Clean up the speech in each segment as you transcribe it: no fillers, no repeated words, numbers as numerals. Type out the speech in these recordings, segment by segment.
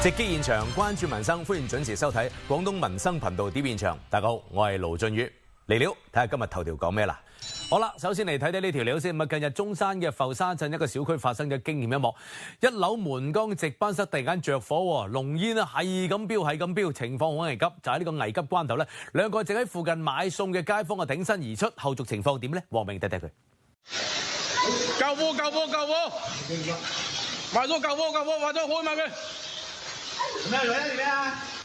直擊現場，關注民生，歡迎準時收睇廣東民生頻道 D 現場。大家好，我係盧俊宇。嚟料，睇下今日頭條講咩啦。好啦，首先嚟睇睇呢條料先。近日中山嘅浮沙鎮一個小區發生咗驚險一幕，一樓門崗值班室突然間着火，濃煙啊係咁飆，情況好危急。就喺呢個危急關頭咧，兩個正喺附近買餸嘅街坊啊挺身而出，後續情況點咧？黃明睇睇佢。救火！快咗救火！快咗開埋佢！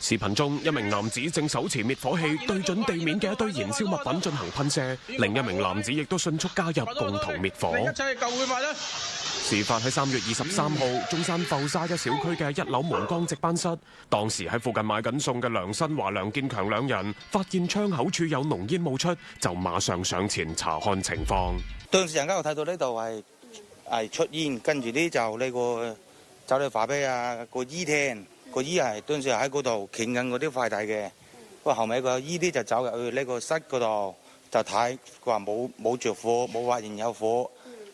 視頻中，一名男子正手持滅火器對準地面嘅一堆燃燒物品進行噴射，另一名男子亦都迅速加入共同滅火。一齊救佢快啦！事發喺3月23號，中山浮沙一小區嘅一樓門崗值班室。當時喺附近買緊餸嘅梁新華、梁建強兩人發現窗口處有濃煙冒出，就馬上上前查看情況。當時人家我睇到呢度係出煙，跟住呢就呢個走嚟話俾個醫聽。個姨係當時喺嗰度傾緊嗰啲快遞嘅，不過後尾個姨啲就走入去呢個室嗰度就睇，佢話冇着火，冇發現有火。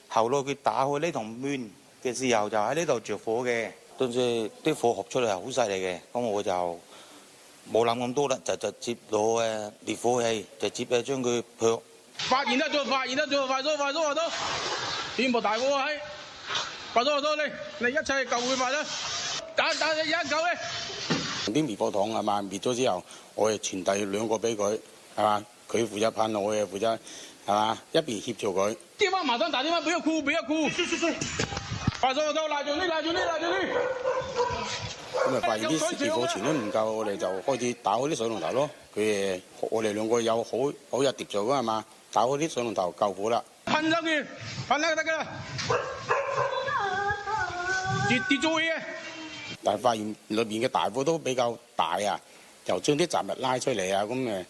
後來佢打開呢棟門嘅時候就喺呢度着火嘅，當時啲火學出嚟係好犀利嘅，咁我就冇諗咁多啦，就直接攞烈火器直接將佢撲。發現得咗，快咗！邊部大火啊？快咗，你一齊救佢快啦！打你而家救咧！啲滅火筒係嘛滅咗之後，我哋傳遞2個俾佢係嘛，佢負責噴，我哋負責係嘛一邊協助佢。電話馬上打電話，不要哭！快咗，賴住你！咁啊發現啲滅火錢都唔夠，我哋就開始打開啲水龍頭咯。我哋2個有好有秩序㗎係嘛，打開啲水龍頭救火啦。噴上去，噴啦得㗎啦！跌咗嘢。但係發現裏面嘅大火都比較大啊，就將啲雜物拉出嚟啊，咁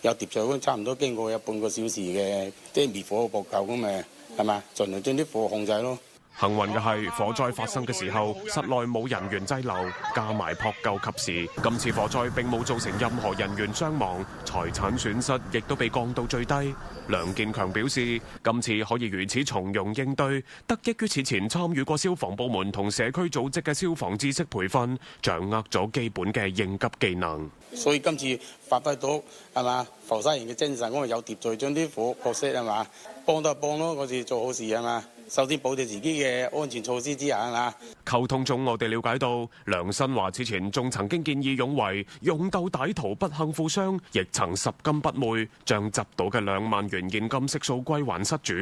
有秩序咁差唔多經過有半個小時嘅即係滅火嘅搏救咁係嘛，盡量將啲火控制咯。幸運嘅係，火災發生嘅時候，室內冇人員滯留，加埋撲救及時。今次火災並冇造成任何人員傷亡，財產損失亦都被降到最低。梁建強表示，今次可以如此從容應對，得益於此前參與過消防部門同社區組織嘅消防知識培訓，掌握咗基本嘅應急技能。所以今次發揮到係嘛浮沙人嘅精神，有秩序將啲火撲熄係嘛，幫都係幫咯，嗰次做好事係嘛。首先保證自己嘅安全措施之下係嘛。溝通中，我哋了解到，梁新華此前仲曾經見義勇為勇鬥歹徒不幸負傷，亦曾拾金不昧，將執到嘅2萬元現金悉數歸還失主。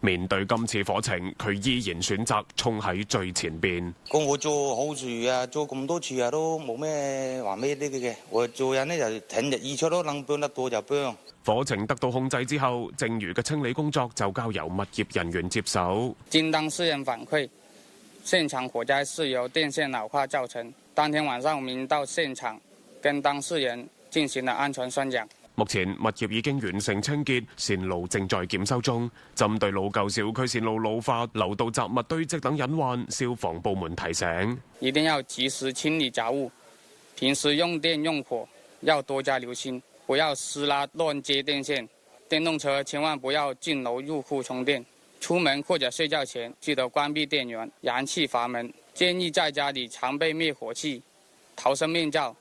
面對今次火情，佢依然選擇衝喺最前邊。我做好處啊，做咁多次啊，都冇咩話咩呢嘅。我做人呢就挺日而出咯，能幫得到就幫。火情得到控制之後，剩餘嘅清理工作就交由物業人員接手。經當事人反饋，現場火災是由電線老化造成。當天晚上，我們到現場跟當事人進行了安全宣講。目前物業已經完成清潔，線路正在檢修中。針對老舊小區線路老化、樓道雜物堆積等隱患，消防部門提醒：一定要及時清理雜物，平時用電用火要多加留心。不要私拉亂接電線，電動車千萬不要進樓入戶充電。出門或者睡覺前記得關閉電源、燃氣閥門。建議在家裡常備滅火器、逃生面罩，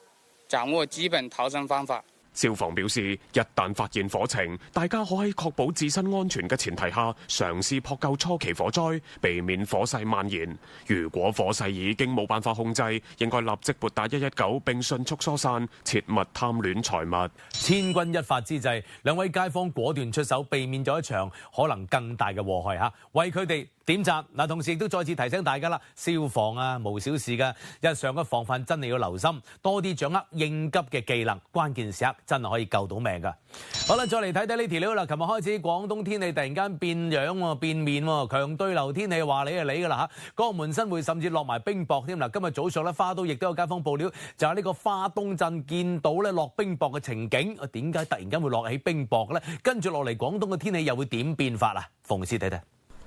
掌握基本逃生方法。消防表示，一旦發現火情，大家可喺確保自身安全嘅前提下，嘗試撲救初期火災，避免火勢蔓延。如果火勢已經冇辦法控制，應該立即撥打119並迅速疏散，切勿貪戀財物。千鈞一髮之際，兩位街坊果斷出手，避免咗一場可能更大嘅禍害嚇，為佢哋點讚嗱。同時亦都再次提醒大家啦，消防啊無小事㗎，日常嘅防範真係要留心，多啲掌握應急嘅技能，關鍵時刻真係可以救到命㗎。好啦，再嚟睇睇呢條料啦。琴日開始廣東天氣突然間變樣喎、變面喎，強對流天氣話你係你㗎啦嚇。江門新會甚至落埋冰雹添嗱。今日早上咧，花都亦都有街坊報料，就喺呢個花東鎮見到咧落冰雹嘅情景。點解突然間會落起冰雹咧？跟住落嚟廣東嘅天氣又會點變法啊？馮師睇睇。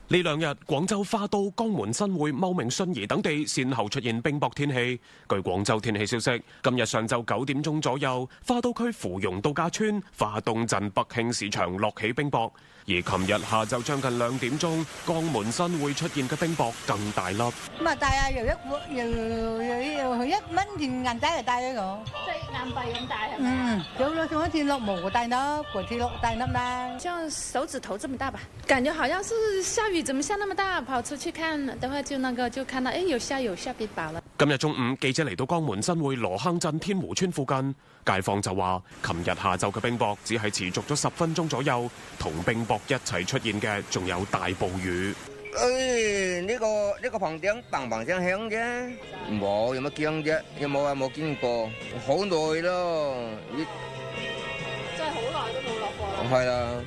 呢兩日，廣州花都、江門新會、茂名信宜等地先後出現冰雹天氣。據廣州天氣消息，今日上晝9點鐘左右，花都區芙蓉度假村花東鎮北興市場落起冰雹，而琴日下晝將近2點鐘，江門新會出現嘅冰雹更大粒。咁啊大啊，由1蚊錢銀仔嚟大呢個，即係硬幣咁大係咪？上一次落毛大粒，嗰次落大粒啦，像手指頭這麼大吧？感覺好像是下雨，怎麼下那麼大？跑出去看，等會就看到，有下冰雹了。今日中午，記者嚟到江門新會羅坑鎮天湖村附近，街坊就話，琴日下晝嘅冰雹只係持續咗10分鐘左右，同冰雹一齊出現嘅仲有大暴雨。呢個棚頂砰砰聲響啫，冇有乜驚啫，有冇啊冇見過，好耐咯，真係好耐都冇落過啦。係啦。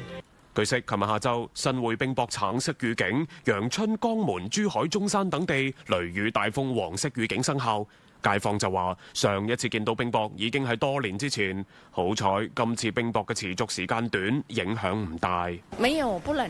據悉，琴日下晝新會冰雹橙色預警，陽春、江門、珠海、中山等地雷雨大風黃色預警生效。街坊就話，上一次見到冰雹已經係多年之前，好彩今次冰雹嘅持續時間短，影響唔大。沒有，不冷，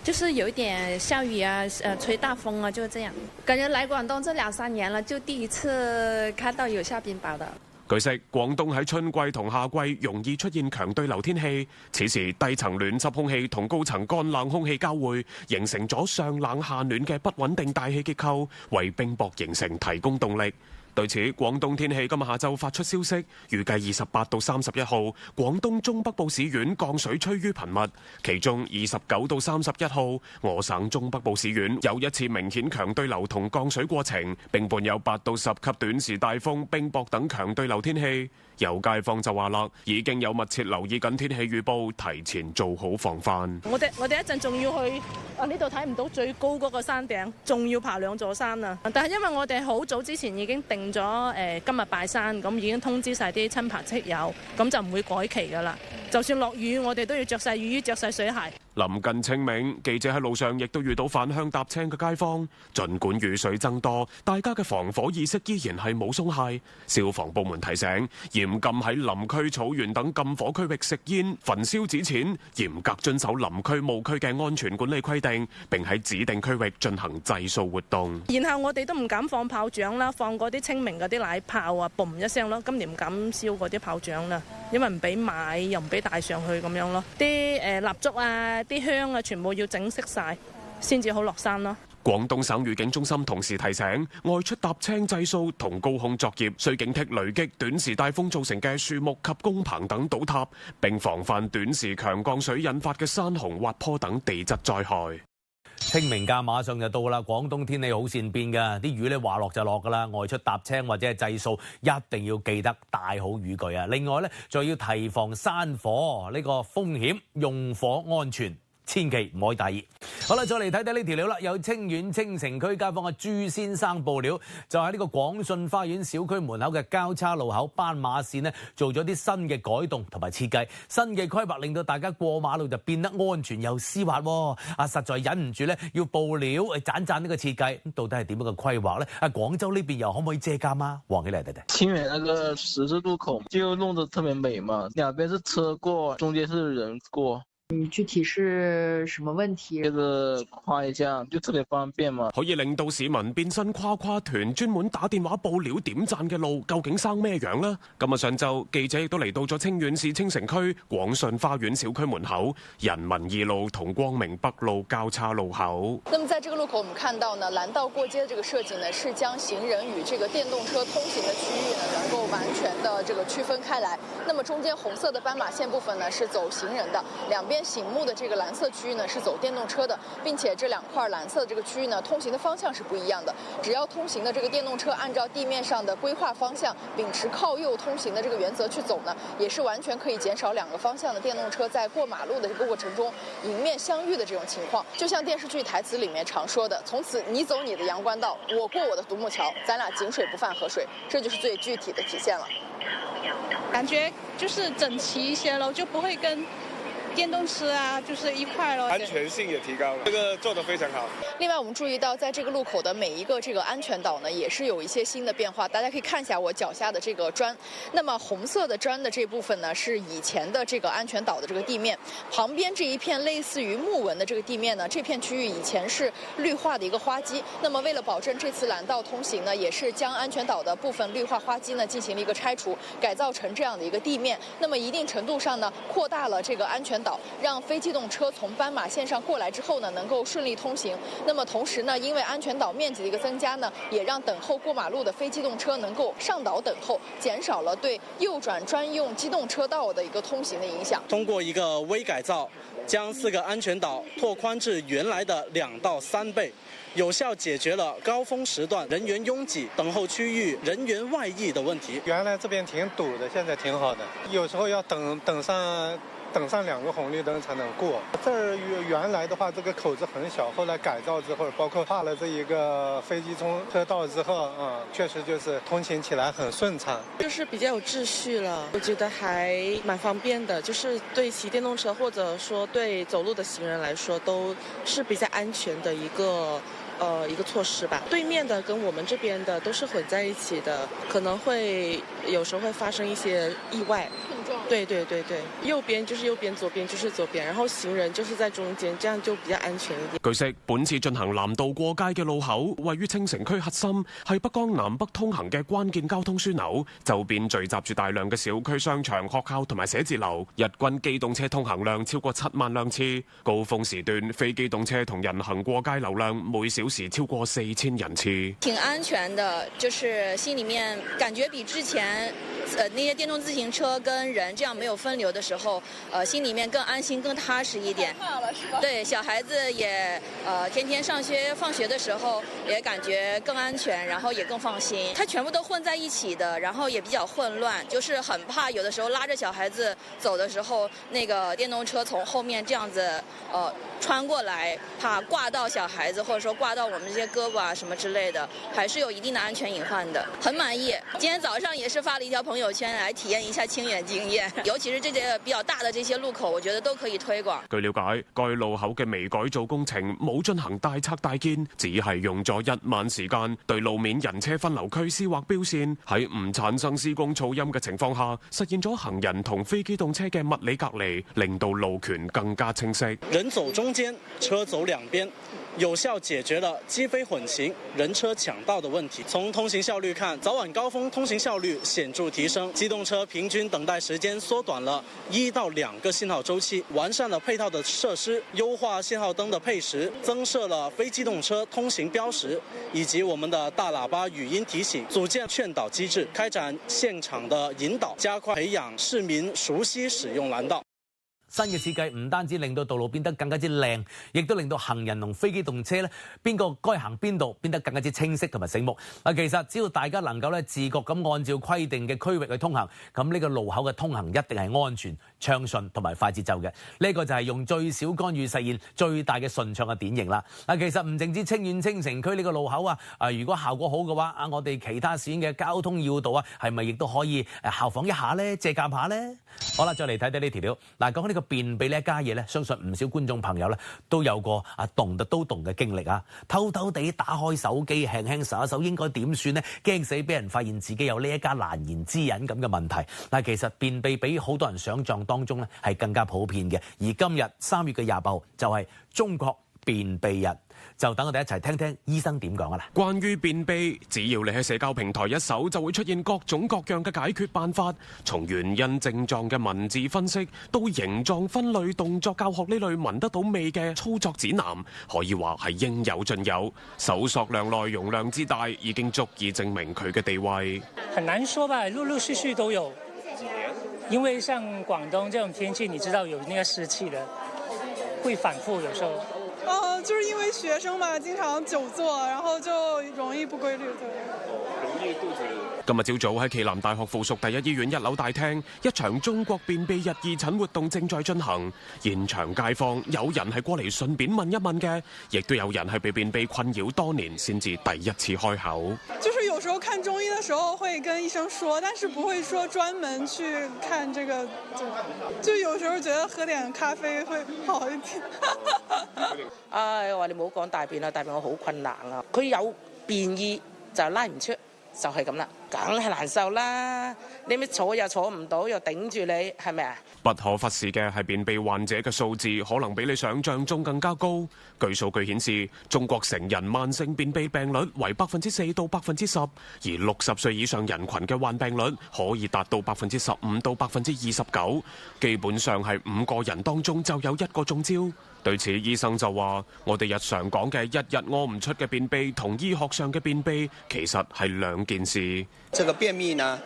就是有一點下雨啊，吹大風啊，就這樣。感覺來廣東這2-3年了，就第一次看到有下冰雹的。據悉，廣東喺春季同夏季容易出現強對流天氣，此時低層暖濕空氣同高層乾冷空氣交匯，形成咗上冷下暖嘅不穩定大氣結構，為冰雹形成提供動力。對此，廣東天氣今日下晝發出消息，預計28到31號，廣東中北部市縣降水趨於頻密，其中29到31號，我省中北部市縣有一次明顯強對流同降水過程，並伴有8到10級短時大風、冰雹等強對流天氣。有街坊就話啦，已經有密切留意緊天氣預報，提前做好防範。我哋一陣仲要去呢度睇唔到最高嗰個山頂，仲要爬2座山啊！但係因為我哋好早之前已經定咗今日拜山，咁已經通知晒啲親朋戚友，咁就唔會改期噶啦。就算落雨，我哋都要着晒雨衣、着晒水鞋。臨近清明，記者喺路上亦都遇到返鄉搭青嘅街坊。儘管雨水增多，大家嘅防火意識依然係冇鬆懈。消防部門提醒，嚴禁喺林區、草原等禁火區域食煙、焚燒紙錢，嚴格遵守林區、霧區嘅安全管理規定，並喺指定區域進行祭掃活動。然後我哋都唔敢放炮仗啦，放嗰啲清明嗰啲奶炮啊，嘣一聲咯。今年唔敢燒嗰啲炮仗啦，因為唔俾買，又唔俾帶上去咁樣咯。啲蠟燭啊，啲香啊，全部要整熄晒，先至好落山咯。廣東省預警中心同時提醒，外出搭青祭掃同高空作業，需警惕雷擊、短時大風造成嘅樹木及工棚等倒塌，並防範短時強降水引發嘅山洪、滑坡等地質災害。清明假馬上就到啦，廣東天氣好善變㗎，啲雨咧話落就落㗎啦。外出搭青或者係祭掃，一定要記得帶好雨具啊。另外咧，仲要提防山火呢個風險，用火安全。千祈唔可以大意。好啦，再嚟睇睇呢條料啦。有清遠清城區街坊嘅朱先生報料，就喺呢個廣信花園小區門口嘅交叉路口斑馬線呢，做咗啲新嘅改動同埋設計。新嘅規劃令到大家過馬路就變得安全又絲滑喎。實在忍唔住咧，要報料讚呢個設計。咁到底係點樣嘅規劃咧？廣州呢邊又可唔可以借鑑啊？黃起嚟睇睇。清遠那個十字路口就弄得特別美嘛，兩邊是車過，中間是人過。具體是什麼問題？這個跨向就特別方便嘛，可以令到市民變身誇誇團，專門打電話報料點讚嘅路，究竟生咩樣呢？今日上晝，記者亦都嚟到咗清遠市清城區廣信花園小區門口人民二路同光明北路交叉路口。那麼在這個路口，我們看到呢，藍道過街的這個設計呢，是將行人與這個電動車通行的區域呢，能夠完全的這個區分開來。那麼中間紅色的斑馬線部分呢，是走行人的，兩邊醒目的這個藍色區域呢是走電動車的，並且這兩塊藍色的這個區域呢，通行的方向是不一樣的。只要通行的這個電動車按照地面上的規劃方向，秉持靠右通行的這個原則去走呢，也是完全可以減少兩個方向的電動車在過馬路的這個過程中迎面相遇的這種情況。就像電視劇台詞裡面常說的，從此你走你的陽關道，我過我的獨木橋，咱倆井水不犯河水，這就是最具體的體現了。感覺就是整齊一些咯，就不會跟电动车啊，就是一块咯。安全性也提高了，这个做得非常好。另外，我们注意到，在这个路口的每一个这个安全岛呢，也是有一些新的变化。大家可以看一下我脚下的这个砖，那么红色的砖的这部分呢，是以前的这个安全岛的这个地面，旁边这一片类似于木纹的这个地面呢，这片区域以前是绿化的一个花基。那么为了保证这次蓝道通行呢，也是将安全岛的部分绿化花基呢进行了一个拆除，改造成这样的一个地面。那么一定程度上呢，扩大了这个安全岛，让非机动车从斑马线上过来之后呢，能够顺利通行。那么同时呢，因为安全岛面积的一个增加呢，也让等候过马路的非机动车能够上岛等候，减少了对右转专用机动车道的一个通行的影响。通过一个微改造，将4个安全岛拓宽至原来的2到3倍，有效解决了高峰时段人员拥挤、等候区域人员外溢的问题。原来这边挺堵的，现在挺好的，有时候要等上2个红绿灯才能过。这儿原来的话，这个口子很小，后来改造之后，包括画了这一个飞机车道之后，确实就是通行起来很顺畅，就是比较有秩序了。我觉得还蛮方便的，就是对骑电动车或者说对走路的行人来说，都是比较安全的一个措施吧。对面的跟我们这边的都是混在一起的，可能会有时候会发生一些意外。对，右边就是右边，左边就是左边，然后行人就是在中間，這樣就比較安全一點。據悉，本次進行南道過街嘅路口位於青城區核心，係北江南北通行嘅關鍵交通樞紐，周邊聚集住大量嘅小區商場、學校同埋寫字樓，日均機動車通行量超過7萬輛次，高峰時段非機動車同人行過街流量每小時超過4000人次。挺安全的，就是心裡面感覺比之前那些電動自行車跟人這樣沒有分流的時候，心裡面更安心、更踏實一點。對，小孩子也天天上學放學的時候也感覺更安全，然後也更放心。它全部都混在一起的，然後也比較混亂，就是很怕有的時候拉着小孩子走的時候，那個電動車從後面這樣子穿過來，怕掛到小孩子，或者說掛到我們這些胳膊啊什麼之類的，還是有一定的安全隱患的。很滿意。今天早上也是發了一條朋友圈來體驗一下清遠經驗，尤其是這些比較大的這些路口，我覺得都可以推廣。據了解，該路口嘅微改造工程冇進行大拆大建，只係用咗1晚時間對路面人車分流區施劃標線，喺唔產生施工噪音嘅情況下，實現咗行人同非機動車嘅物理隔離，令到路權更加清晰。人走中間，車走兩邊，有效解決了機非混行、人車搶道的問題。從通行效率看，早晚高峰通行效率顯著提升，機動車平均等待時間縮短了1到2個信號週期，完善了配套的設施，優化信號燈的配時，增設了非機動車通行標識，以及我們的大喇叭語音提醒，組建勸導機制，開展現場的引導，加快培養市民熟悉使用藍道。新嘅設計唔單止令到道路變得更加之靚，亦都令到行人同非機動車咧邊個該行邊度變得更加之清晰同埋醒目。嗱，其實只要大家能夠咧自覺咁按照規定嘅區域去通行，咁呢個路口嘅通行一定係安全、暢順同埋快節奏嘅。呢個就係用最少干預實現最大嘅順暢嘅典型啦。嗱，其實唔淨止清遠青城區呢個路口啊，如果效果好嘅話，我哋其他縣嘅交通要道啊，係咪亦都可以效仿一下咧、借鑑下咧？好啦，再嚟睇睇呢條料。嗱，講呢個便秘呢一家嘢咧，相信唔少觀眾朋友咧都有過動得都動嘅經歷啊！偷偷地打開手機，輕輕搜一搜，應該點算呢？驚死俾人發現自己有呢一家難言之隱咁嘅問題。但其實便秘比好多人想象當中咧係更加普遍嘅。而今日3月嘅28號就係中國便秘日。就等我哋一齊聽聽醫生點講啊啦！關於便秘，只要你喺社交平台一搜，就會出現各種各樣嘅解決辦法，從原因症狀嘅文字分析，到形狀分類、動作教學呢類聞得到味嘅操作指南，可以話係應有盡有。搜索量內容量之大，已經足以證明佢嘅地位。很難說吧，陸陸續續都有。因為像廣東這種天氣，你知道有那個濕氣的，會反覆有時候。就是因為學生嘛，經常久坐，然後就容易不規律。對，今日朝早喺暨南大學附屬第一醫院1樓大廳，一場中國便秘日義診活動正在進行。現場街坊有人係過嚟順便問一問嘅，亦都有人係被便秘困擾多年先至第一次開口。就是有時候看中醫的時候會跟醫生說，但是不會說專門去看這個，就有時候覺得喝點咖啡會好一點。唉，我話你唔好講大便啦，大便我好困難啊！佢有便意就拉唔出。就係咁啦，梗係難受啦！你咪坐又坐唔到，又頂住你，係咪啊？不可忽視嘅係便秘患者嘅數字，可能比你想象中更加高。據數據顯示，中國成人慢性便秘病率為4%到10%，而60歲以上人群嘅患病率可以達到15%到29%，基本上係5個人當中就有1個中招。對此，醫生就話：我哋日常講嘅一日屙唔出嘅便秘，同醫學上嘅便秘其實係兩件事。這個便秘呢，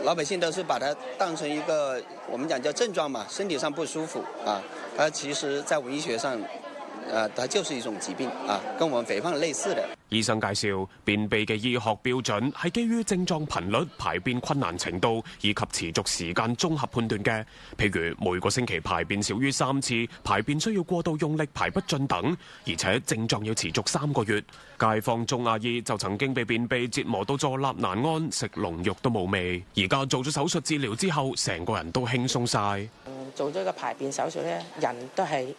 老百姓都是把它當成一個，我們講叫症狀嘛，身體上不舒服啊。它其實在我們醫學上，它就是一種疾病啊，跟我們肥胖類似的。醫生介紹，便秘嘅醫學標準係基於症狀頻率、排便困難程度以及持續時間綜合判斷嘅。譬如每個星期排便少於3次，排便需要過度用力排不盡等，而且症狀要持續3個月。街坊鍾阿姨就曾經被便秘折磨到坐立難安，食龍肉都冇味。而家做咗手術治療之後，成個人都輕鬆晒。做咗個排便手術咧，人都係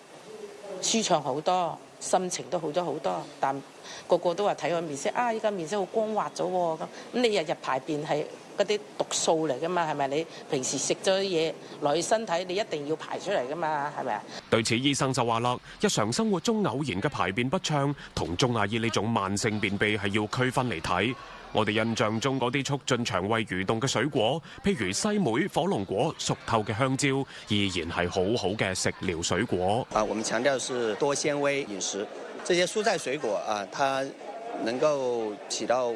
舒暢好多，心情都好咗好多，但個個都話睇我面色啊，依家面色好光滑咗喎。咁你日日排便係嗰啲毒素嚟噶嘛，係咪？你平時食咗嘢落去身體，你一定要排出嚟噶嘛，係咪啊？對此，醫生就話啦，日常生活中偶然嘅排便不暢，同鍾阿姨呢種慢性便秘係要區分嚟睇。我哋印象中嗰啲促進腸胃蠕動嘅水果，譬如西梅、火龍果、熟透嘅香蕉，依然係好好嘅食療水果。我們強調是多纖維飲食，這些蔬菜水果啊，它能夠起到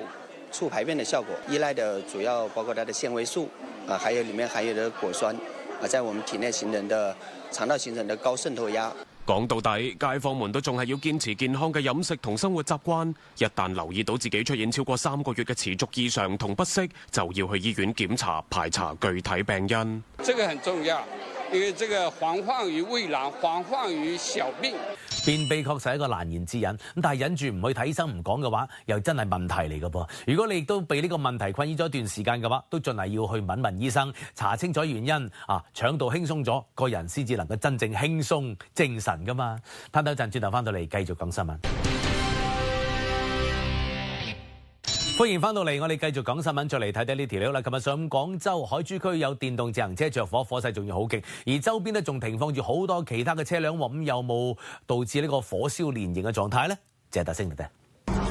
促排便的效果。依賴的主要包括它的纖維素啊，還有裡面含有的果酸啊，在我們體內形成的腸道形成的高滲透壓。講到底，街坊們都仲係要堅持健康嘅飲食同生活習慣。一旦留意到自己出現超過3個月嘅持續異常同不適，就要去醫院檢查排查具體病因。這個很重要，因為這個防患於未然，防患於小病。便秘確實係一個難言之隱，咁但係忍住唔去睇醫生唔講嘅話，又真係問題嚟嘅噃。如果你亦都被呢個問題困擾咗一段時間嘅話，都盡係要去問問醫生，查清楚原因啊，腸道輕鬆咗，個人先至能夠真正輕鬆精神噶嘛。攤抖陣，轉頭翻到嚟繼續講新聞。歡迎翻到嚟，我哋繼續講新聞，再嚟睇睇呢條料啦。琴日上午廣州海珠區有電動自行車着火，火勢仲要好勁，而周邊咧仲停放住好多其他嘅車輛喎。咁有冇導致呢個火燒連營嘅狀態呢？謝達星嚟睇。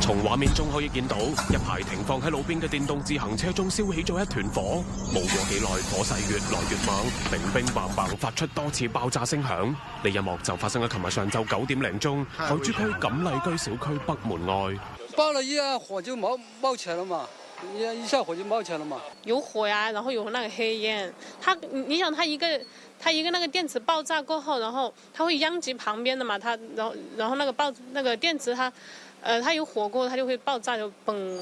從畫面中可以見到，一排停放喺路邊嘅電動自行車中燒起咗一團火，冇過幾耐，火勢越來越猛，乒乒乓乓發出多次爆炸聲響。呢一幕就發生喺琴日上晝9點零鐘，海珠區錦麗居小區北門外。爆了一下火就冒起來了嘛，一下火就冒起來了嘛。有火呀，然後有那個黑煙。你想它一個那個電池爆炸過後，然後它會殃及旁邊的嘛，然後那個電池它有火過，它就會爆炸就崩。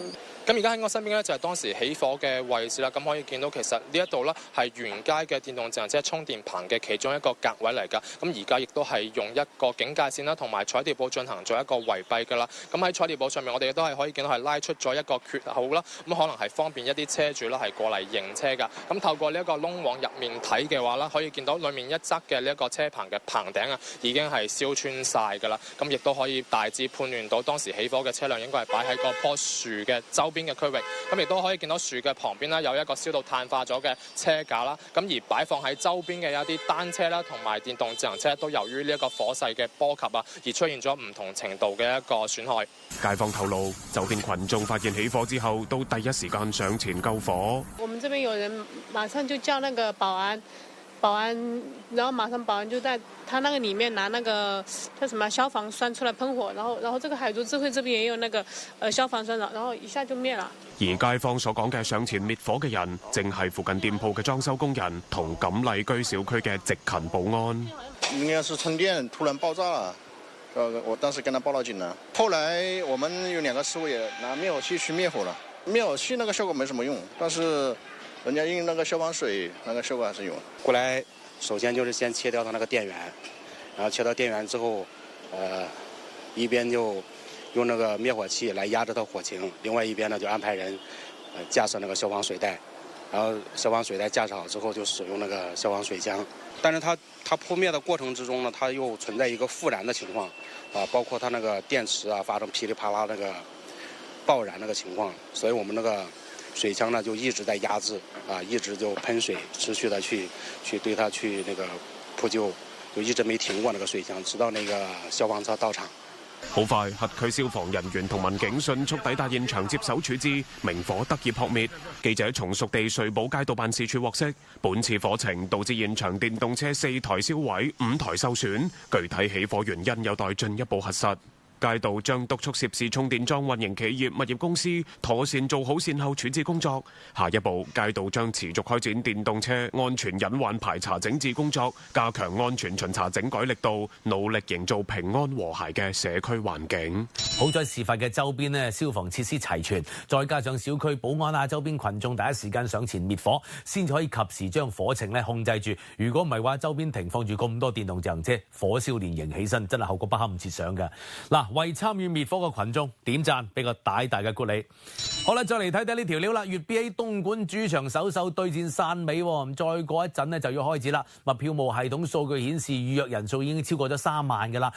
咁而家喺我身邊咧就係當時起火嘅位置啦，咁可以見到其實呢一度咧係沿街嘅電動自行車充電棚嘅其中一個格位嚟㗎。咁而家亦都係用一個警戒線啦，同埋彩電寶進行咗一個圍蔽㗎啦。咁喺彩電寶上面，我哋亦都係可以見到係拉出咗一個缺口啦。咁可能係方便一啲車主啦係過嚟認車㗎。咁透過呢一個窿往入面睇嘅話啦，可以見到裡面一側嘅呢一個車棚嘅棚頂啊，已經係燒穿晒㗎啦。咁亦都可以大致判斷到當時起火嘅車輛應該係擺喺嗰棵樹嘅周邊嘅區域，咁亦都可以見到樹嘅旁邊啦，有一個燒到碳化咗嘅車架啦，咁而擺放喺周邊嘅一啲單車啦，同埋電動自行車都由於呢一個火勢嘅波及啊，而出現咗唔同程度嘅一個損害。街坊透露，周邊群眾發現起火之後，都第一時間上前救火。我們這邊有人馬上就叫那個保安，然後馬上保安就在他那個裡面拿那個叫什麼消防栓出來噴火，然後這個海珠智慧這邊也有那個消防栓，然後一下就滅了。而街坊所講嘅上前滅火嘅人，正係附近店鋪嘅裝修工人同錦麗居小區嘅值勤保安。應該是充電突然爆炸了，我當時跟他報了警了。後來我們有2個侍衛拿滅火器去滅火了。灭火器那个效果没什么用，但是人家用那个消防水，那个效果还是有。过来，首先就是先切掉它那个电源，然后切到电源之后，一边就用那个灭火器来压制它火情，另外一边呢就安排人架设那个消防水带，然后消防水带架设好之后就使用那个消防水枪。但是它扑灭的过程之中呢，它又存在一个复燃的情况，包括它那个电池啊发生噼里啪啦那个爆燃那个情况，所以我们那个水枪呢就一直在压制一直就喷水，持续的去对它去那个扑救，就一直沒停過那個水槍，直到那個消防車到場。好快，轄區消防人員同民警迅速抵達現場接手處置，明火得以撲滅。記者從屬地瑞寶街道辦事處獲悉，本次火情導致現場電動車4台燒毀，5台受損，具體起火原因有待進一步核實。街道將督促涉事充電樁運營企業物業公司妥善做好善後處置工作。下一步，街道將持續開展電動車安全隱患排查整治工作，加強安全巡查整改力度，努力營造平安和諧嘅社區環境。好在事發嘅周邊呢，消防設施齊全，再加上小區保安周邊群眾第一時間上前滅火，先至可以及時將火情控制住。如果唔係話，周邊停放住咁多電動自行車，火燒連營起身，真係後果不堪設想㗎。嗱，為參與滅火嘅群眾點讚，俾個大大嘅鼓勵。好啦，再嚟睇睇呢條料啦。粵 BA 東莞主場首秀對戰汕尾，再過一陣呢就要開始啦。票務系統數據顯示預約人數已經超過咗3萬㗎啦。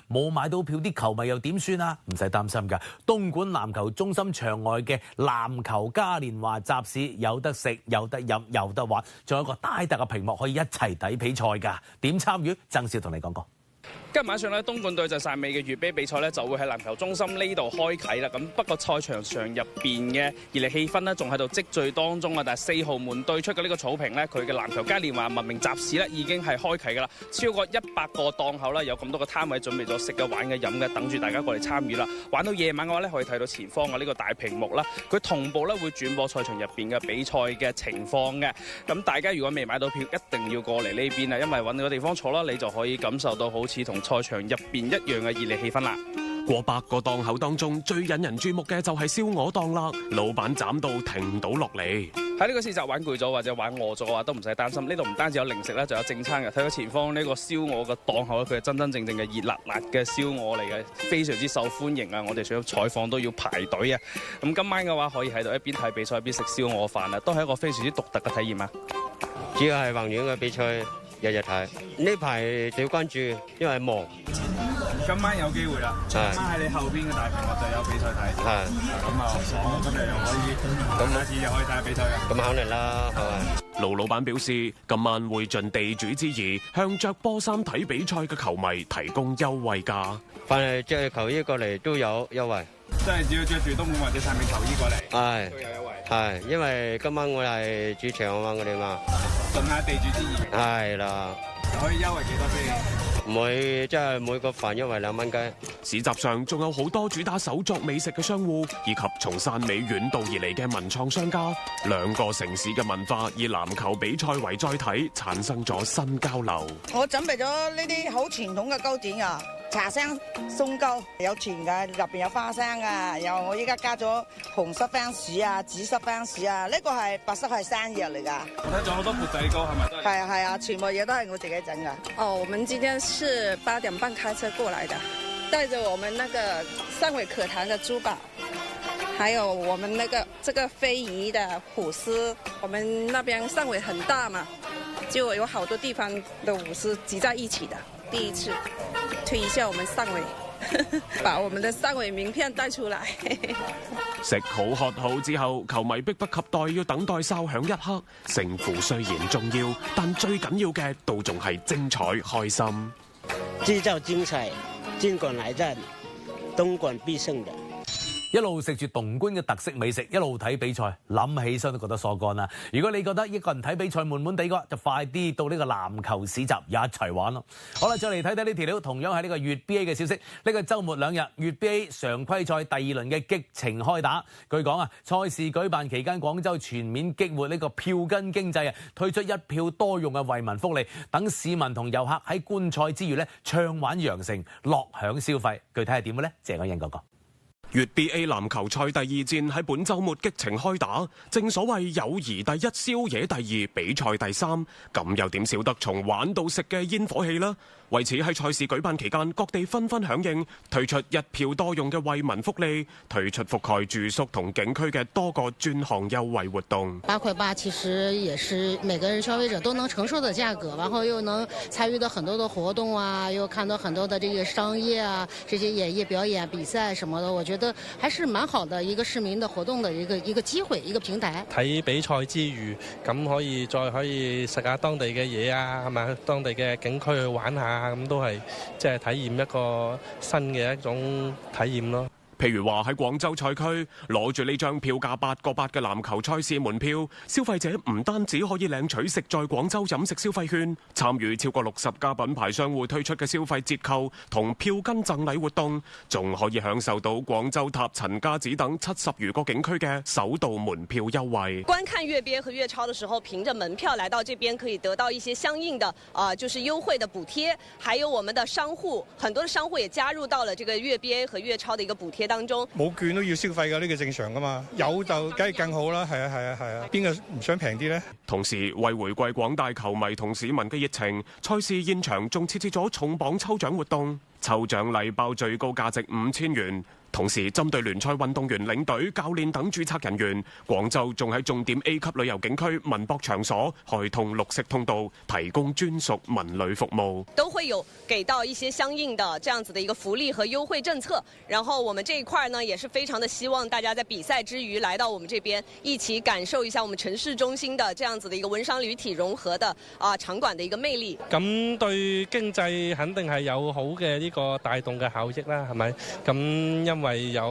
冇買到票啲球迷又點算啊？唔使擔心㗎。東莞籃球中心場外嘅籃球嘉年華集市有得食、有得飲、有得玩，仲有一個大大嘅屏幕可以一齊睇比賽㗎。點參與？曾少同你講講。今日晚上咧，東莞對陣汕尾嘅粵 BA 比賽咧，就會喺籃球中心呢度開啟啦。咁不過賽場上入邊嘅熱烈氣氛咧，仲喺度積聚當中啊。但係4號門對出嘅呢個草坪咧，佢嘅籃球嘉年華文明集市咧已經係開啟㗎啦。超過100個檔口啦，有咁多個攤位準備咗食嘅、玩嘅、飲嘅，等住大家過嚟參與啦。玩到夜晚嘅話咧，可以睇到前方嘅呢個大屏幕啦，佢同步咧會轉播賽場入邊嘅比賽嘅情況嘅。咁大家如果未買到票，一定要過嚟呢邊啊，因為揾到個地方坐啦，你就可以感受到好似同賽場入邊一樣嘅熱烈氣氛啦。過百個檔口當中，最引人注目嘅就係燒鵝檔啦，老闆斬到停唔到落嚟。喺呢個市集玩攰咗或者玩餓咗嘅話，都唔使擔心，呢度唔單止有零食咧，仲有正餐嘅。睇到前方呢個燒鵝嘅檔口咧，佢係真真正正嘅熱辣辣嘅燒鵝嚟嘅，非常之受歡迎啊！我哋想採訪都要排隊啊！咁今晚嘅話，可以喺度一邊睇比賽一邊食燒鵝飯啊，都係一個非常之獨特嘅體驗啊！主要係宏遠嘅比賽，日日睇。呢排少關注，因為忙。今晚有機會啦！今晚喺你後邊嘅大屏幕就有比賽睇。係。咁啊，爽！今日又可以，下次又可以睇下比賽嘅。咁肯定啦，係咪？盧老闆表示，今晚會盡地主之誼，向着波衫睇比賽嘅球迷提供優惠價。凡係着球衣過嚟都有優惠。即係只要着住東莞或者汕尾球衣過嚟，係都有優惠。係，因為今晚我係主場啊嘛，我哋嘛。盡下地主之誼。係啦。可以優惠幾多先？每即係每個飯優惠2蚊雞。市集上仲有好多主打手作美食嘅商戶，以及從汕尾遠道而嚟嘅文創商家。兩個城市嘅文化以籃球比賽為載體，產生咗新交流。我準備咗呢啲好傳統嘅糕點啊！茶生鬆糕有甜㗎，入邊有花生啊，然後我依家加咗紅濕番薯啊、紫濕番薯啊，呢個係白色係生藥嚟㗎。我睇仲有好多缽仔糕係咪？係啊係啊，全部嘢都係我自己整㗎。哦，我們今天是8點半開車過來的，帶着我們那個汕尾可糖的珠寶，還有我們這個非遺的虎獅。我們那邊汕尾很大嘛，就有好多地方的舞獅集在一起的。第一次推一下我們汕尾，把我們的汕尾名片帶出來。食好喝好之後，球迷迫不及待要等待哨響一刻。勝負雖然重要，但最緊要嘅都仲係精彩開心。製造精彩，盡管來戰，東莞必勝的。一路食住東莞嘅特色美食，一路睇比賽，諗起身都覺得疏肝啦。如果你覺得一個人睇比賽悶悶地嘅話，就快啲到呢個籃球市集一齊玩咯。好啦，再嚟睇睇呢條料，同樣係呢個粵 BA 嘅消息。呢個週末2日，粵 BA 常規賽第2輪嘅激情開打。據講啊，賽事舉辦期間，廣州全面激活呢個票根經濟啊，推出一票多用嘅惠民福利，等市民同遊客喺觀賽之餘咧，暢玩羊城，樂享消費。具體係點嘅咧？謝安欣嗰個。粵 BA 籃球賽第二戰喺本週末激情開打，正所謂友誼第一，宵夜第二，比賽第三，咁又點少得從玩到食嘅煙火氣啦？為此喺賽事舉辦期間，各地紛紛響應，推出一票多用嘅惠民福利，推出覆蓋住宿同景區嘅多個專項優惠活動。8塊8其實也是每個人消費者都能承受的價格，然後又能參與到很多的活動啊，又看到很多的這個商業啊，這些演藝表演、比賽什麼的，我覺得還是蠻好的一個市民的活動的一個機會，一個平台。睇比賽之餘，咁再可以食下當地嘅嘢啊，係咪？當地嘅景區去玩下。咁都係即係體驗一個新嘅一種體驗咯。譬如話喺廣州賽區攞住呢張票價8個8嘅籃球賽事門票，消費者唔單止可以領取食在廣州飲食消費券，參與超過60家品牌商戶推出嘅消費折扣同票根贈禮活動，仲可以享受到廣州塔、陳家子等70餘個景區嘅首度門票優惠。觀看粵 BA 和粵超的時候，憑着門票來到這邊可以得到一些相應的就是優惠的補貼，還有我們的商戶，很多的商戶也加入到了這個粵 BA 和粵超的一個補貼當中。冇券都要消費㗎，呢個正常㗎嘛，有就梗係更好啦，係啊，邊個唔想平啲呢？同時為回饋廣大球迷同市民嘅熱情，賽事現場仲設置咗重磅抽獎活動，抽獎禮包最高價值5000元。同時針對聯賽運動員、領隊、教練等註冊人員，廣州仲喺重點 A 級旅遊景區文博場所開通綠色通道，提供專屬文旅服務。都會有給到一些相應的這樣子的一個福利和優惠政策。然後我們這一塊呢，也是非常的希望大家在比賽之餘來到我們這邊，一起感受一下我們城市中心的這樣子的一個文商旅體融合的場館的一個魅力。咁對經濟肯定係有好嘅呢個帶動嘅效益啦，係咪？咁因為有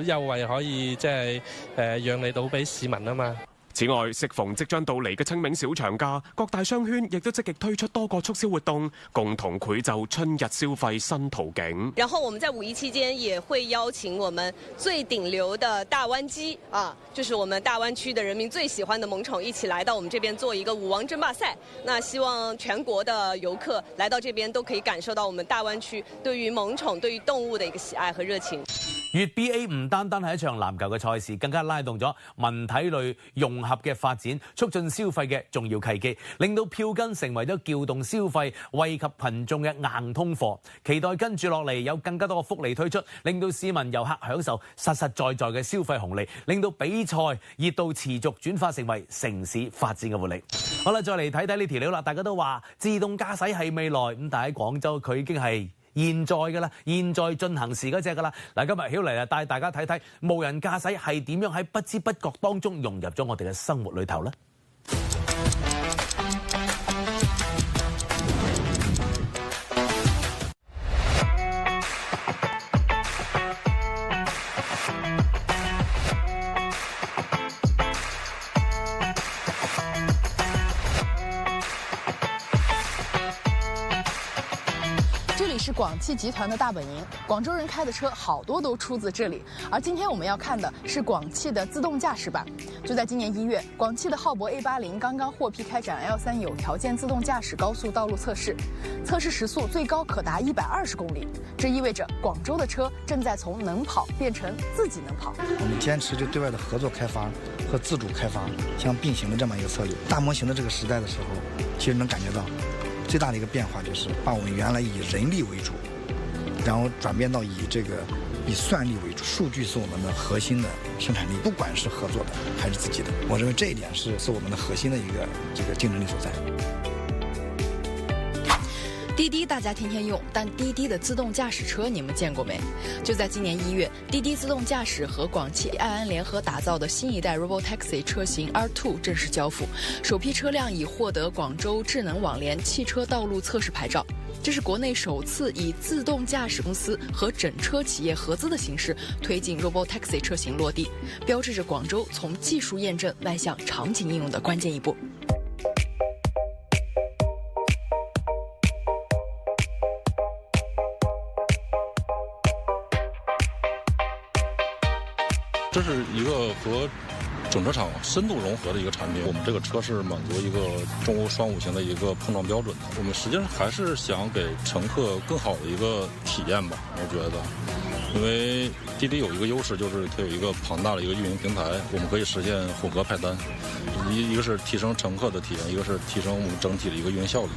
優惠可以即係讓利到俾市民啊嘛。此外，適逢即將到嚟嘅清明小長假，各大商圈亦都積極推出多個促銷活動，共同繪就春日消費新途徑。然後我們在五一期間也會邀請我們最頂流的大灣機就是我們大灣區的人民最喜歡的萌寵，一起來到我們這邊做一個舞王爭霸賽。那希望全國的遊客來到這邊都可以感受到我們大灣區對於萌寵、對於動物的一個喜愛和熱情。粵 BA 唔單單係一場籃球嘅賽事，更加拉動咗文體類融合嘅發展，促進消費嘅重要契機，令到票根成為咗撬動消費、惠及群眾嘅硬通貨。期待跟住落嚟有更加多嘅福利推出，令到市民遊客享受實實在在嘅消費紅利，令到比賽熱度持續轉化成為城市發展嘅活力。好啦，再嚟睇睇呢條料啦，大家都話自動駕駛係未來，咁但係喺廣州佢已經係現在㗎啦，現在進行時嗰隻㗎啦。嗱，今日曉嚟啊，帶大家睇睇無人駕駛係點樣喺不知不覺當中融入咗我哋嘅生活裏頭咧。是廣汽集團的大本營，廣州人開的車好多都出自這裡。而今天我們要看的是廣汽的自動駕駛版。就在今年1月，廣汽的浩博 A80剛剛獲批開展 L3有條件自動駕駛高速道路測試，測試時速最高可達120公里。這意味着廣州的車正在從能跑變成自己能跑。我們堅持就對外的合作開發和自主開發相並行的這麼一個策略。大模型的這個時代的時候，其實能感覺到最大的一個變化就是把我們原來以人力為主，然後轉變到以算力為主，數據是我們的核心的生產力，不管是合作的還是自己的，我認為這一點是我們的核心的一個競爭力所在。滴滴大家天天用，但滴滴的自動駕駛車你們見過沒？就在今年1月，滴滴自動駕駛和廣汽埃安聯合打造的新一代 Robotaxi 車型 R2 正式交付，首批車輛已獲得廣州智能網聯汽車道路測試牌照。這是國內首次以自動駕駛公司和整車企業合資的形式推進 Robotaxi 車型落地，標誌着廣州從技術驗證邁向場景應用的關鍵一步。這是一個和整车厂深度融合的一个产品。我们这个车是满足一个中欧双5型的一个碰撞标准的。我们实际上还是想给乘客更好的一个体验吧，我觉得。因为滴滴有一个优势，就是它有一个庞大的一个运营平台，我们可以实现混合派单，一个是提升乘客的体验，一个是提升我们整体的一个运营效率。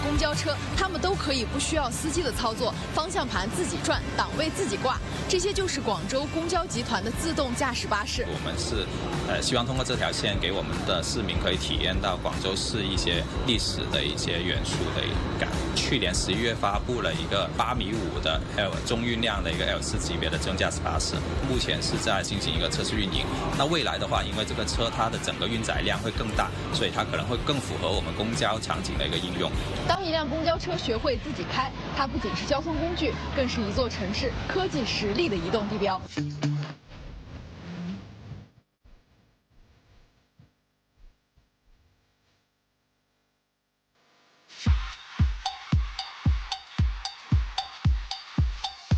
公交车，他们都可以不需要司机的操作，方向盘自己转，档位自己挂，这些就是广州公交集团的自动驾驶巴士。我们是希望通过这条线给我们的市民可以体验到广州市一些历史的一些元素的感。去年11月发布了一个8.5米的 L 中运量的一个 L4级别的自动驾驶巴士，目前是在进行一个测试运营。那未来的话，因为这个车它的整个运载量会更大，所以它可能会更符合我们公交场景的一个应用。当一辆公交车学会自己开，它不仅是交通工具，更是一座城市科技实力的移动地标。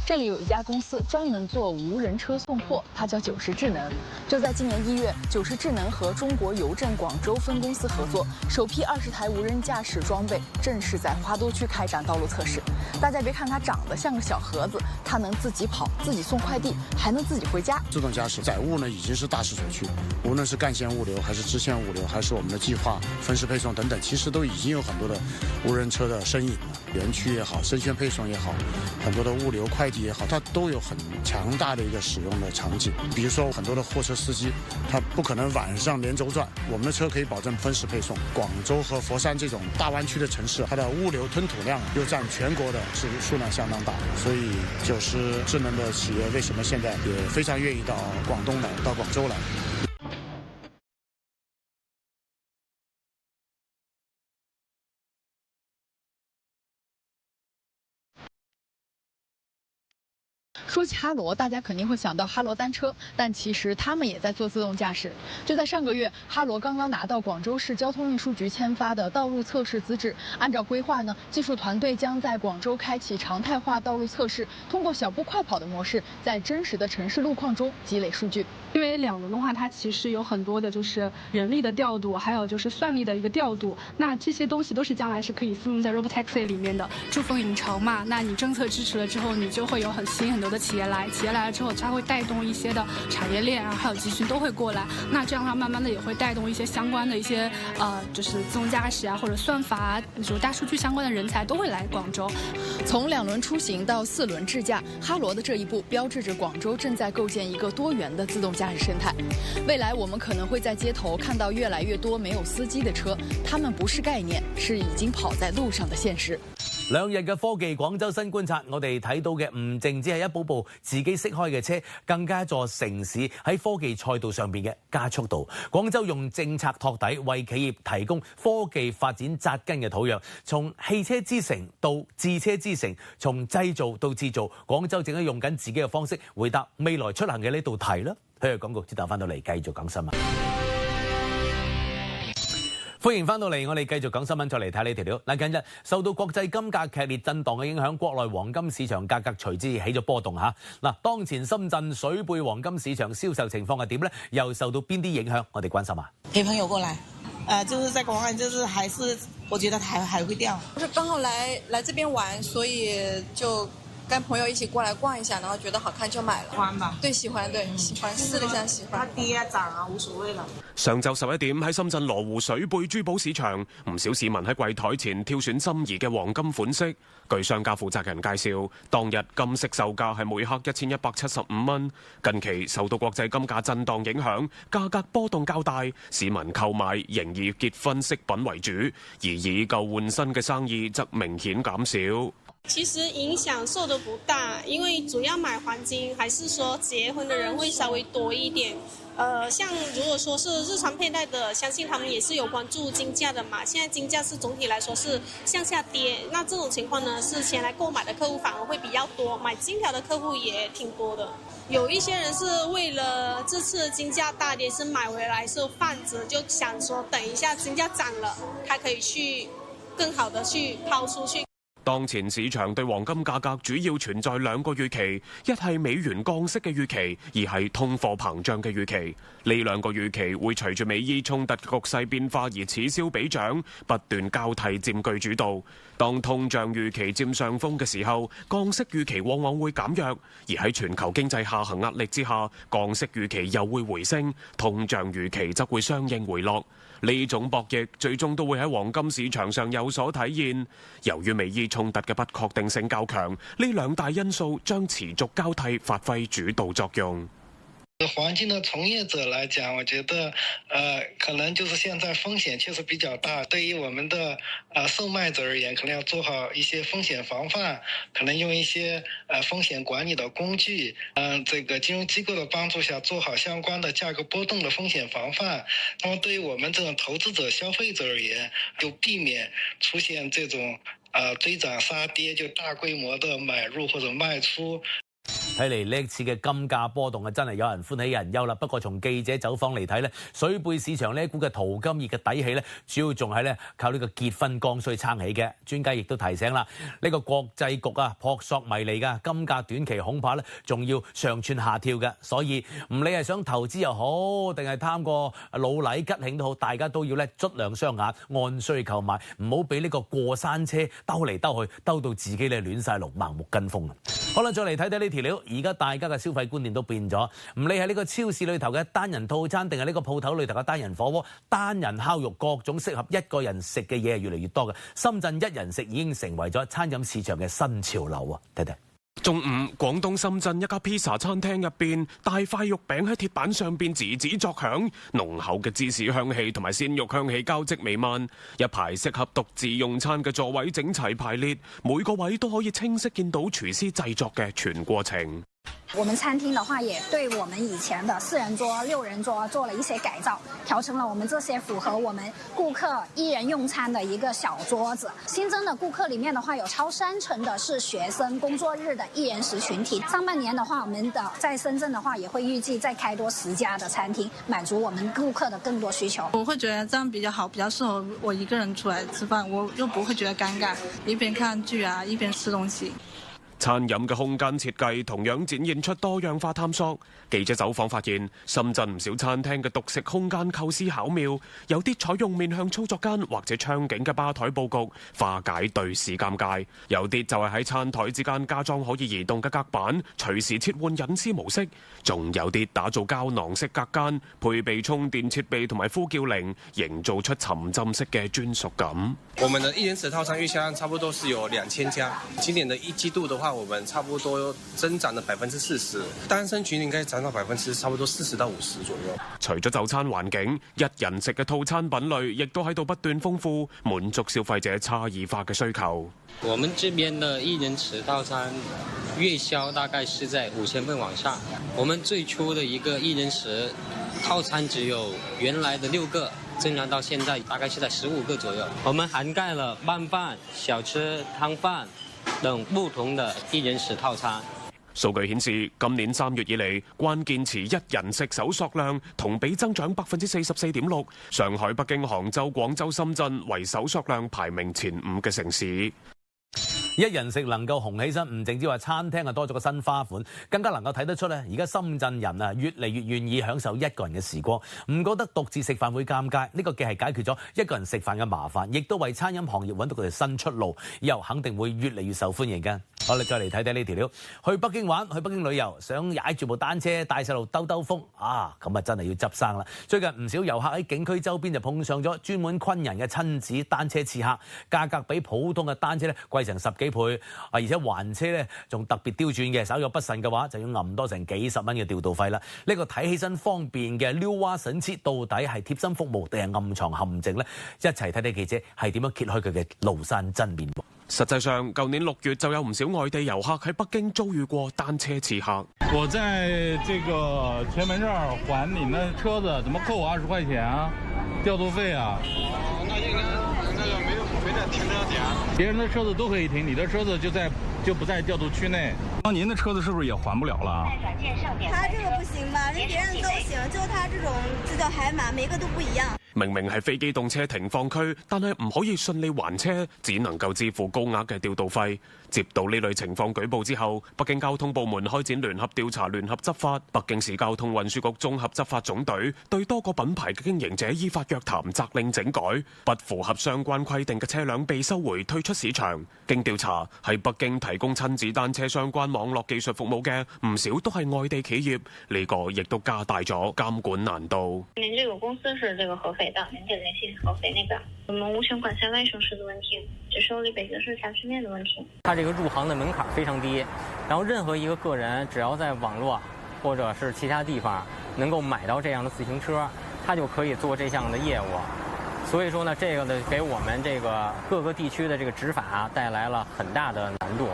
这里有一家公司专门做无人车送货，它叫90智能。就在今年1月，90智能和中国邮政广州分公司合作，首批20台无人驾驶装备正式在花都区开展道路测试。大家别看它长得像个小盒子，它能自己跑、自己送快递，还能自己回家。自动驾驶载物呢已经是大势所趋，无论是干线物流，还是支线物流，还是我们的计划分时配送等等，其实都已经有很多的无人车的身影了。园区也好，生鲜配送也好，很多的物流快递也好，它都有很强大的一个使用的场景。比如说很多的货车司机，他不可能晚上连轴转，我们的车可以保证分时配送。广州和佛山这种大湾区的城市，它的物流吞吐量又占全国的数量相当大，所以90智能的企业为什么现在也非常愿意到广东来，到广州来。说起哈罗，大家肯定会想到哈罗单车，但其实他们也在做自动驾驶。就在上个月，哈罗刚刚拿到广州市交通运输局签发的道路测试资质。按照规划呢，技术团队将在广州开启常态化道路测试，通过小步快跑的模式，在真实的城市路况中积累数据。因为2轮的话，它其实有很多的就是人力的调度，还有就是算力的一个调度。那这些东西都是将来是可以复用在 Robotaxi 里面的。珠峰影城嘛，那你政策支持了之后，你就会有吸引很多的企业来了之后，它会带动一些的产业链啊，还有集群都会过来。那这样的话，慢慢的也会带动一些相关的一些就是自动驾驶啊，或者算法啊，就是大数据相关的人才都会来广州。从2轮出行到4轮智驾，哈罗的这一步标志着广州正在构建一个多元的自动驾驶生态。未来我们可能会在街头看到越来越多没有司機嘅車，它們不是概念，是已經跑在路上的現實。2日嘅科技廣州新觀察，我哋睇到嘅唔淨止係一部自己識開嘅車，更加一座城市喺科技賽道上邊嘅加速度。廣州用政策托底，為企業提供科技發展紮根嘅土壤，從汽車之城到智車之城，從製造到製造，廣州正喺用緊自己嘅方式回答未來出行嘅呢道題啦。去廣告之後翻到嚟繼續講新聞。歡迎翻到嚟，我哋繼續講新聞，再嚟睇呢條料。嗱，近日受到國際金價劇烈震盪嘅影響，國內黃金市場價格隨之起咗波動嚇。嗱，當前深圳水貝黃金市場銷售情況係點呢？又受到邊啲影響？我哋關心下。陪朋友過來，就是在國外，就是還是我覺得還會掉。就是剛好來這邊玩，所以就跟朋友一起過來逛一下，然後覺得好看就買了。喜歡吧？對，喜歡，對，喜歡，試了一下喜歡。它跌啊漲啊無所謂啦。上晝11點喺深圳羅湖水貝珠寶市場，唔少市民喺櫃台前挑選心儀嘅黃金款式。據商家負責人介紹，當日金飾售價係每克1175蚊。近期受到國際金價震盪影響，價格波動較大，市民購買仍以結婚飾品為主，而以舊換新嘅生意則明顯減少。其实影响受的不大，因为主要买黄金还是说结婚的人会稍微多一点。像如果说是日常佩戴的，相信他们也是有关注金价的嘛。现在金价是总体来说是向下跌，那这种情况呢，是前来购买的客户反而会比较多，买金条的客户也挺多的。有一些人是为了这次金价大跌是買回來是放着，就想說等一下金價漲了，他可以去更好的去拋出去。當前市場對黃金價格主要存在兩個預期，一係美元降息嘅預期，二係通貨膨脹嘅預期。呢兩個預期會隨住美伊衝突嘅局勢變化而此消彼長，不斷交替佔據主導。當通脹預期佔上風嘅時候，降息預期往往會減弱；而喺全球經濟下行壓力之下，降息預期又會回升，通脹預期則會相應回落。呢種博弈最終都會喺黃金市場上有所體現。由於美伊衝突嘅不確定性較強，呢兩大因素將持續交替發揮主導作用。黃金的從業者來講，我覺得可能就是現在風險確實比較大。對於我們的售賣者而言，可能要做好一些風險防範，可能用一些風險管理的工具，這個金融機構的幫助下做好相關的價格波動的風險防範。那麼對於我們這種投資者、消費者而言，就避免出現這種追漲殺跌，就大規模的買入或者賣出。睇嚟呢次嘅金價波動真係有人歡喜有人憂啦。不過從記者走訪嚟睇咧，水貝市場呢一股嘅淘金熱嘅底氣咧，主要仲係咧靠呢個結婚剛需撐起嘅。專家亦都提醒啦，呢個國際局啊撲朔迷離㗎，金價短期恐怕咧仲要上蹿下跳嘅。所以唔理係想投資又好，定係貪個老禮吉慶都好，大家都要咧捽亮雙眼，按需購買，唔好俾呢個過山車兜嚟兜去，兜到自己咧亂晒龍，盲目跟風啊！好啦，再嚟睇睇呢條料。而家大家嘅消費觀念都變咗，唔理係呢個超市裏頭嘅單人套餐，定係呢個鋪頭裏頭嘅單人火鍋、單人烤肉，各種適合一個人食嘅嘢係越嚟越多嘅。深圳一人食已經成為咗餐飲市場嘅新潮流啊！睇睇。中午，廣東深圳一家披薩餐廳入邊，大塊肉餅喺鐵板上邊吱吱作響，濃厚嘅芝士香氣同埋鮮肉香氣交織彌漫，一排適合獨自用餐嘅座位整齊排列，每個位都可以清晰見到廚師製作嘅全過程。我們餐廳的話，也對我們以前的4人桌、6人桌做了一些改造，調成了我們這些符合我們顧客一人用餐的一個小桌子。新增的顧客裡面的話，有超30%的是學生工作日的1人食群體。上半年的話，我們的在深圳的話，也會預計再開多10家的餐廳，滿足我們顧客的更多需求。我會覺得這樣比較好，比較適合我一個人出來吃飯，我又不會覺得尷尬，一邊看劇啊，一邊吃東西。餐飲嘅空間設計同樣展現出多樣化探索。記者走訪發現，深圳唔少餐廳嘅獨食空間構思巧妙，有啲採用面向操作間或者窗景嘅吧台佈局，化解對視尷尬；有啲就係喺餐台之間加裝可以移動嘅隔板，隨時切換隱私模式；仲有啲打造膠囊式隔間，配備充電設備同埋呼叫鈴，營造出沉浸式嘅專屬感。我們的一人食套餐預銷量差不多是有2000家，今年的一季度的話，我們差不多增長了40%，單身群應該漲到差不多40到50左右。除咗就餐環境，一人食嘅套餐品類亦都喺度不斷豐富，滿足消費者差異化嘅需求。我們這邊的一人食套餐月銷大概是在5000份往上。我們最初的一個一人食套餐只有原來的6個，增長到現在大概是在15個左右。我們涵蓋了拌飯、小吃、湯飯等不同的一人食套餐。數據顯示，今年3月以嚟，關鍵詞一人食搜索量同比增長44.6%，上海、北京、杭州、廣州、深圳為搜索量排名前5嘅城市。一人食能夠紅起身，唔淨止話餐廳多咗個新花款，更加能夠睇得出咧，而家深圳人越嚟越願意享受一個人嘅時光，唔覺得獨自食飯會尷尬。呢個既係解決咗一個人食飯嘅麻煩，亦都為餐飲行業揾到佢哋新出路，以後肯定會越嚟越受歡迎嘅。好，你再嚟睇睇呢條料，去北京玩，去北京旅遊，想踩住部單車帶細路兜兜風啊！咁真係要執生啦。最近唔少遊客喺景區周邊就碰上咗專門昆人嘅親子單車刺客，價格比普通嘅單車貴成10幾倍，而且還車咧仲特別刁鑽嘅，稍有不慎嘅話就要揞多成幾十蚊嘅調度費啦。呢個睇起身方便嘅溜娃神器到底係貼心服務定係暗藏陷阱呢？一齊睇睇記者係點樣揭開佢嘅廬山真面目。實際上，舊年6月就有唔少外地遊客喺北京遭遇過單車刺客。我在這個前門這兒還你那車子，怎麼扣我20塊錢啊？調度費啊？那應該沒在停車點。別人的車子都可以停，你的車子就不在調度區內。那您的車子是不是也還不了了？他這個不行吧？人別人都行，就他這種這叫海馬，每個都不一樣。明明係非機動車停放區，但係唔可以順利還車，只能夠支付高額嘅調度費。接到呢類情況舉報之後，北京交通部門開展聯合調查、聯合執法。北京市交通運輸局綜合執法總隊對多個品牌嘅經營者依法約談，責令整改，不符合相關規定嘅車輛被收回退出市場。經調查，喺北京提供親子單車相關網絡技術服務嘅唔少都係外地企業，呢個亦都加大咗監管難度。您這個公司是這個合肥的，您得聯繫合肥那邊。我們無權管轄外省市的問題，只受理北京市辖區內的問題。它這個入行的門檻非常低，然後任何一個個人只要在網絡或者是其他地方能夠買到這樣的自行車，他就可以做這項的業務。所以說呢，這個呢給我們這個各個地區的這個執法帶來了很大的難度。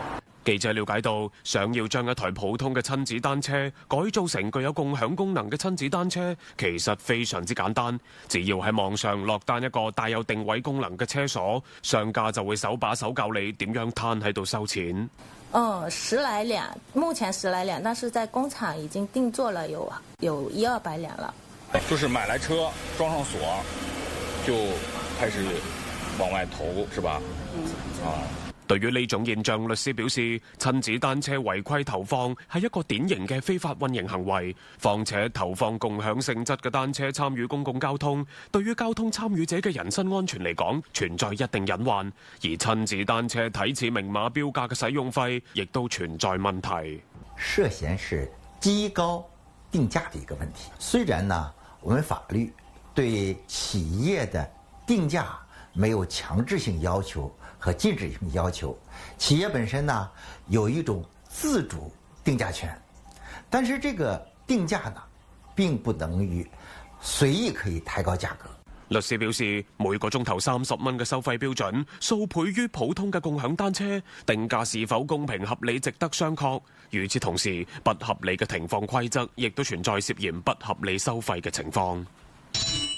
記者了解到，想要將一台普通嘅親子單車改造成具有共享功能嘅親子單車，其實非常之簡單。只要喺網上落單一個帶有定位功能嘅車鎖，商家就會手把手教你點樣攤喺度收錢。10來輛，目前10來輛，但是在工廠已經定做了有100-200輛了。就是買來車裝上鎖，就開始往外投，是吧？對於呢種現象，律師表示，親子單車違規投放係一個典型嘅非法運營行為。況且投放共享性質嘅單車參與公共交通，對於交通參與者嘅人身安全嚟講，存在一定隱患。而親子單車睇似明碼標價嘅使用費，亦都存在問題。涉嫌是機高定價的一個問題。雖然呢，我們法律對企業的定價沒有強制性要求和禁止性要求，企業本身呢有一種自主定價權，但是這個定價呢並不等於隨意可以抬高價格。律師表示，每個鐘頭30蚊嘅收費標準，數倍於普通嘅共享單車，定價是否公平合理，值得商榷。與此同時，不合理嘅停放規則亦都存在涉嫌不合理收費嘅情況。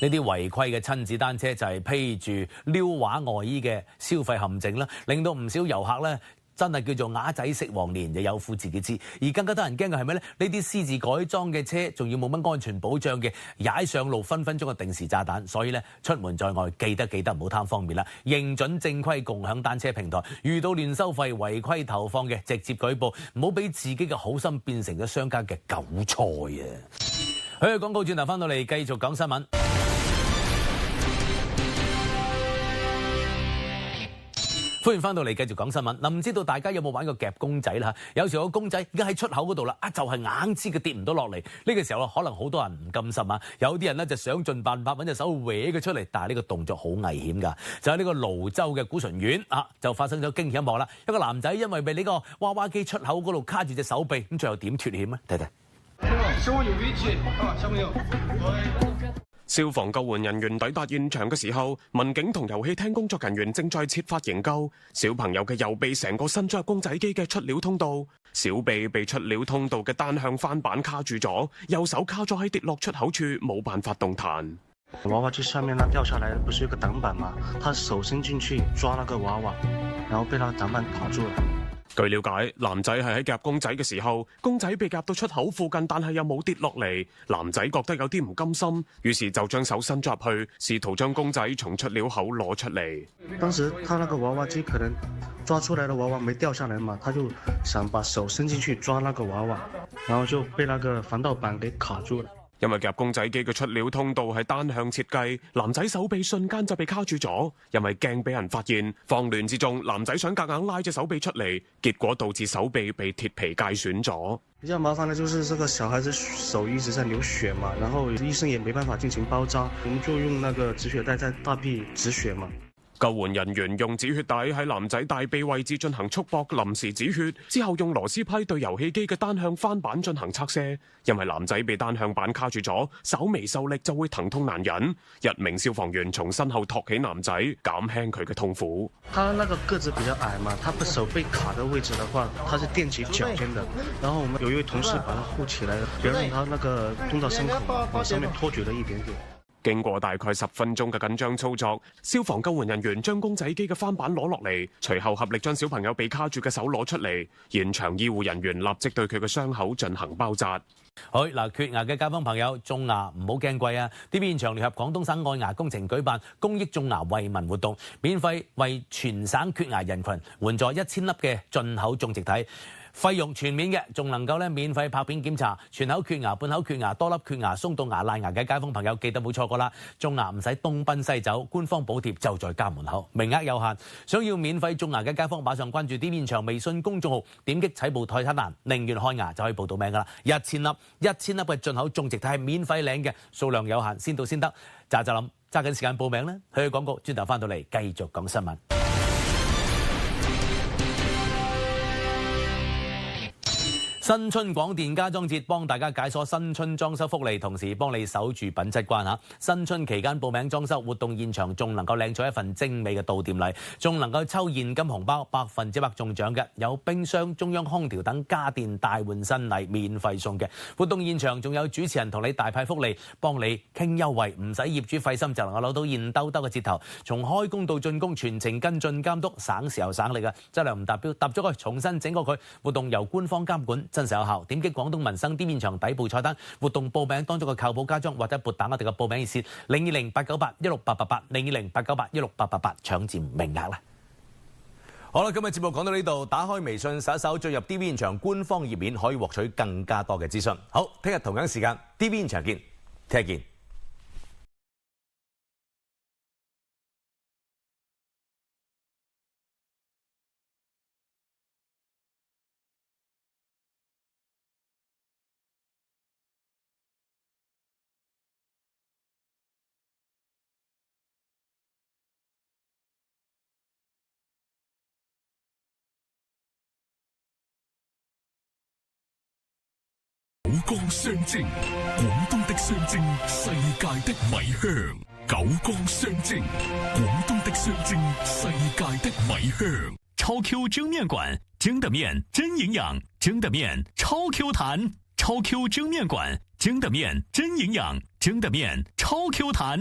呢啲違規嘅親子單車就係披住溜滑外衣嘅消費陷阱啦，令到唔少遊客咧真係叫做啞仔食黃連，就有苦自己知。而更加得人驚嘅係咩呢？呢啲私自改裝嘅車仲要冇乜安全保障嘅，踩上路分鐘嘅定時炸彈。所以咧，出門在外記得唔好貪方便啦，認準正規共享單車平台，遇到亂收費違規投放嘅，直接舉報，唔好俾自己嘅好心變成咗商家嘅韭菜啊！去廣告轉頭翻到嚟繼續講新聞。歡迎翻到嚟繼續講新聞。唔知道大家有冇玩過夾公仔啦？有時個公仔而家喺出口嗰度啦，就係硬知佢跌唔到落嚟。呢個時候可能好多人唔甘心啊，有啲人呢就想盡辦法揾隻手搲佢出嚟，但係呢個動作好危險㗎。就喺呢個瀘州嘅古淳縣就發生咗驚險一幕啦。一個男仔因為被呢個娃娃機出口嗰度卡住隻手臂，咁最後點脫險呢？睇睇。手有危機啊，小朋友。消防救援人員抵達現場嘅時候，民警同遊戲廳工作人員正在設法營救小朋友嘅右臂，成個伸咗入公仔機嘅出料通道，小臂被出料通道嘅單向翻板卡住咗，右手卡咗喺跌落出口處，冇辦法動彈。娃娃機上面呢掉下來，不是有個擋板嗎？他手伸進去抓那個娃娃，然後被那個擋板卡住了。據了解，男仔係喺夾公仔嘅時候，公仔被夾到出口附近，但係又冇跌落嚟。男仔覺得有啲唔甘心，於是就將手伸咗入去，試圖將公仔從出料口攞出嚟。當時他那個娃娃機可能抓出來的娃娃沒掉下來嘛，他就想把手伸進去抓那個娃娃，然後就被那個防盜板給卡住了。因為夾公仔機嘅出料通道係單向設計，男仔手臂瞬間就被卡住咗。因為驚俾人發現，慌亂之中，男仔想夾硬拉隻手臂出嚟，結果導致手臂被鐵皮界損咗。比較麻煩的就是這個小孩子手一直在流血嘛，然後醫生也沒辦法進行包紮，我們就用那個止血帶在大臂止血嘛。救援人員用止血帶喺男仔大髀位置進行束縛，臨時止血，之後用螺絲批對遊戲機嘅單向翻板進行拆卸。因為男仔被單向板卡住咗，稍微受力就會疼痛難忍。1名消防員從身後托起男仔，減輕佢嘅痛苦。他那個個子比較矮嘛，他手被卡的位置的話，他是墊起腳尖的。然後我們有一位同事把他護起來，不要讓他那個動到傷口，往上面拖舉了一點點。經過大概10分鐘嘅緊張操作，消防救援人員將公仔機嘅翻板攞落嚟，隨後合力將小朋友被卡住嘅手攞出嚟。現場醫護人員立即對佢嘅傷口進行包紮。好嗱，缺牙嘅街坊朋友，種牙唔好驚貴啊！DB 現場聯合廣東省愛牙工程舉辦公益種牙惠民活動，免費為全省缺牙人群援助1000粒嘅進口種植體。費用全免嘅，仲能夠免費拍片檢查全口缺牙、半口缺牙、多粒缺牙、鬆動牙、爛牙嘅街坊朋友，記得冇錯過啦！種牙唔使東奔西走，官方補貼就在家門口，名額有限。想要免費種牙嘅街坊，馬上關注DB現場微信公眾號，點擊起步菜單欄寧願開牙就可以報到名噶啦！1000粒嘅進口種植體係免費領嘅，數量有限，先到先得。就諗揸緊時間報名啦！去廣告，轉頭翻到嚟繼續講新聞。新春廣電家裝節幫大家解鎖新春裝修福利，同時幫你守住品質關嚇。新春期間報名裝修活動現場，仲能夠領取一份精美嘅到店禮，仲能夠抽現金紅包，100%中獎嘅，有冰箱、中央空調等家電大換新禮免費送嘅。活動現場仲有主持人同你大派福利，幫你傾優惠，唔使業主費心就能夠攞到現兜兜嘅折頭。從開工到竣工全程跟進監督，省時又省力嘅。質量唔達標，揼咗佢重新整過佢。活動由官方監管。真實有效，點擊廣東民生DB現場底部菜單，活動報名當中嘅靠譜家裝，或者撥打我哋嘅報名熱線0208981688 0208981688搶佔名額啦。好啦，今日節目講到呢度，打開微信搜一搜，進入 DB 現場官方頁面，可以獲取更加多嘅資訊。好，聽日同樣時間 DB 現場見，聽日見。九江雙蒸，廣東的雙蒸，世界的米香。九江雙蒸，廣東的雙蒸，世界的米香。超 Q 蒸麵館，蒸的麵真營養，蒸的麵超 Q 彈。超 Q 蒸麵館，蒸的麵真營養，蒸的麵超 Q 彈。